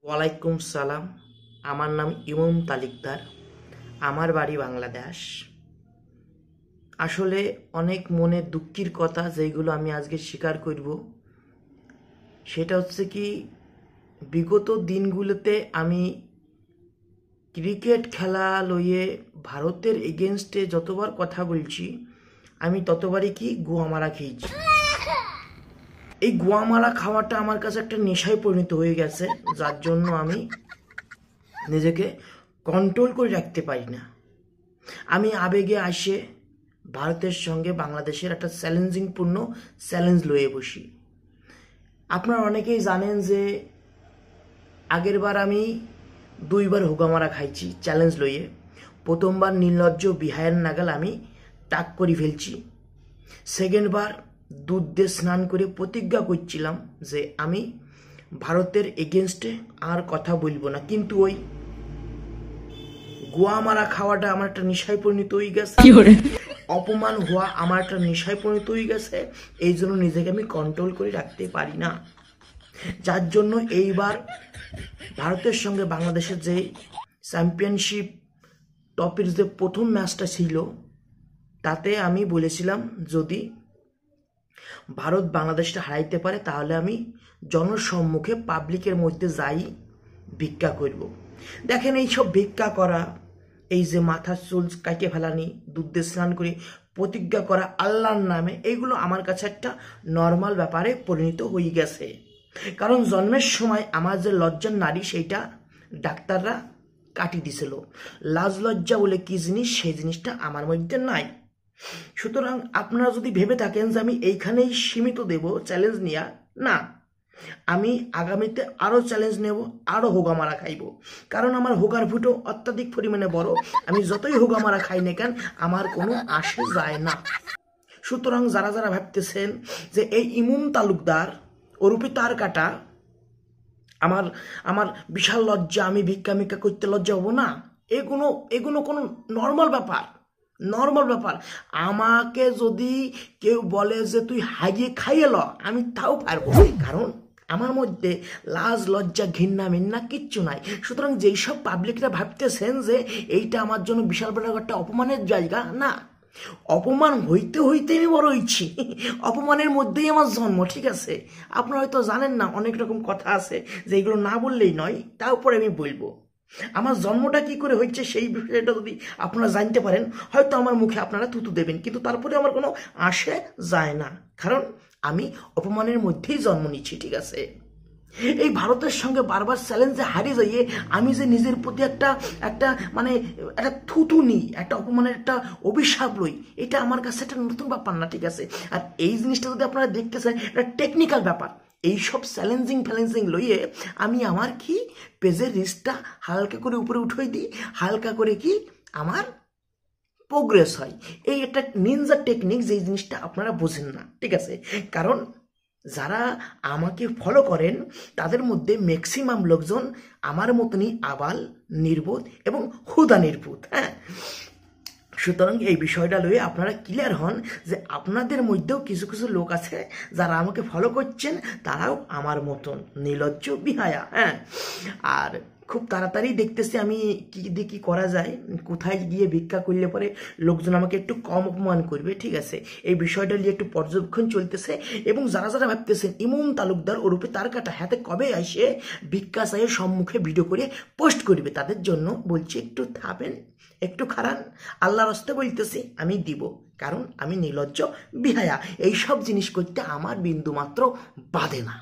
ওয়ালাইকুম সালাম। আমার নাম ইমন তালুকদার। আমার বাড়ি বাংলাদেশ। আসলে অনেক মনে দুঃখের কথা যেগুলো আমি আজকে স্বীকার করব। সেটা হচ্ছে কি, বিগত দিনগুলোতে আমি ক্রিকেট খেলা লইয়ে ভারতের এগেনস্টে যতবার কথা বলছি, আমি ততবারই কি গোয়া মারা খেয়েছি। এই গোয়া মারা খাওয়াটা আমার কাছে একটা নেশায় পরিণত হয়ে গেছে, যার জন্য আমি নিজেকে কন্ট্রোল করে রাখতে পারি না। আমি আবেগে আসে ভারতের সঙ্গে বাংলাদেশের একটা চ্যালেঞ্জিংপূর্ণ চ্যালেঞ্জ লয়ে বসি। আপনারা অনেকেই জানেন যে আগেরবার আমি দুইবার হুগামারা খাইছি চ্যালেঞ্জ লইয়ে। প্রথমবার নির্লজ্জ বিহায়ের নাগাল আমি তাক করে ফেলছি। সেকেন্ডবার দুধ দিয়ে স্নান করে প্রতিজ্ঞা করছিলাম যে আমি ভারতের এগেনস্টে আর কথা বলবো না, কিন্তু ওই গোয়া মারা খাওয়াটা আমার একটা নেশায় পরিণত হয়ে গেছে। অপমান হওয়া আমার একটা নেশায় পরিণত হয়ে গেছে। এই জন্য নিজেকে আমি কন্ট্রোল করে রাখতে পারি না, যার জন্য এইবার ভারতের সঙ্গে বাংলাদেশের যে চ্যাম্পিয়নশিপ ট্রফির যে প্রথম ম্যাচটা ছিল, তাতে আমি বলেছিলাম যদি ভারত বাংলাদেশটা হারাইতে পারে তাহলে আমি জনসম্মুখে পাবলিকের মধ্যে যাই ভিক্ষা করব। দেখেন, এইসব ভিক্ষা করা, এই যে মাথার চুল কাটিয়ে ফেলানি, দুধে স্নান করে প্রতিজ্ঞা করা আল্লাহর নামে, এইগুলো আমার কাছে একটা নর্মাল ব্যাপারে পরিণত হয়ে গেছে। কারণ জন্মের সময় আমার যে লজ্জার নারী, সেইটা ডাক্তাররা কাটি দিছিল। লাজ লজ্জা বলে কি জিনিস, সেই জিনিসটা আমার মধ্যে নাই। সুতরাং আপনারা যদি ভেবে থাকেন যে আমি এইখানেই সীমিত দেব চ্যালেঞ্জ নিয়ে, না, আমি আগামীতে আরো চ্যালেঞ্জ নেব, আরো হোগা মারা খাইব। কারণ আমার হোগার ফুটো অত্যাধিক পরিমাণে বড়। আমি যতই হোগা মারা খাই না কেন, আমার কোনো আসে যায় না। সুতরাং যারা যারা ভাবতেছেন যে এই ইমন তালুকদার ওরূপে তার কাটা, আমার আমার বিশাল লজ্জা, আমি ভিক্ষা মিক্ষা করতে লজ্জা হবো না, এগুলো এগুলো কোনো নর্মাল ব্যাপার। আমাকে যদি কেউ বলে যে তুই হাগিয়ে খাইয়ে ল, আমি তাও পারবো, কারণ আমার মধ্যে লাজ লজ্জা ঘৃণা মিন্না কিচ্ছু নাই। সুতরাং যেই সব পাবলিকরা ভাবতেছেন যে এইটা আমার জন্য বিশাল বড় একটা অপমানের জায়গা, না, অপমান হইতে হইতে আমি বড় হইছি। অপমানের মধ্যেই আমার জন্ম, ঠিক আছে? আপনারা হয়তো জানেন না, অনেক রকম কথা আছে যেগুলো না বললেই নয়, তার উপরে আমি বলবো। আমার জন্মটা কি করে হচ্ছে সেই বিষয়টা যদি আপনারা জানতে পারেন, হয়তো আমার মুখে আপনারা থুতু দেবেন, কিন্তু তারপরে আমার কোনো আসে যায় না, কারণ আমি অপমানের মধ্যেই জন্ম নিচ্ছি, ঠিক আছে? এই ভারতের সঙ্গে বারবার চ্যালেঞ্জে হারিয়ে যাইয়ে আমি যে নিজের প্রতি একটা একটা মানে একটা থুতু নিই, একটা অপমানের একটা অভিশাপ লই, এটা আমার কাছে একটা নতুন ব্যাপার না, ঠিক আছে? আর এই জিনিসটা যদি আপনারা দেখতে চান, একটা টেকনিক্যাল ব্যাপার। এইসব চ্যালেঞ্জিং লইয়ে আমি আমার কি পেজের রিচটা হালকা করে উপরে উঠাই দিই, হালকা করে কি আমার প্রোগ্রেস হয়। এই একটা নিনজা টেকনিক, যে জিনিসটা আপনারা বোঝেন না, ঠিক আছে? কারণ যারা আমাকে ফলো করেন তাদের মধ্যে ম্যাক্সিমাম লোকজন আমার মতনই আবাল, নির্বোধ এবং হুদা নির্বোধ। হ্যাঁ, সুতরাং এই বিষয়টা লয়ে আপনারা ক্লিয়ার হন যে আপনাদের মধ্যেও কিছু কিছু লোক আছে যারা আমাকে ফলো করছেন, তারাও আমার মতন নির্লজ্জ বিহায়া। হ্যাঁ, আর খুব তাড়াতাড়ি দেখতেছি আমি কি দিয়ে কি করা যায়, কোথায় গিয়ে ভিক্ষা করলে পরে লোকজন আমাকে একটু কম অপমান করবে, ঠিক আছে? এই বিষয়টা নিয়ে একটু পর্যবেক্ষণ চলতেছে। এবং যারা যারা ভাবতেছেন ইমন তালুকদার ওরূপে তার কাটা হাতে কবে আসে ভিক্ষা চাইয়ের সম্মুখে ভিডিও করে পোস্ট করবে, তাদের জন্য বলছি একটু থামেন, একটু খারান। আল্লাহর রাস্তে বলতেছি আমি দিব, কারণ আমি নির্লজ্জ বিহায়া। এইসব জিনিস করতে আমার বিন্দু মাত্র বাধে না।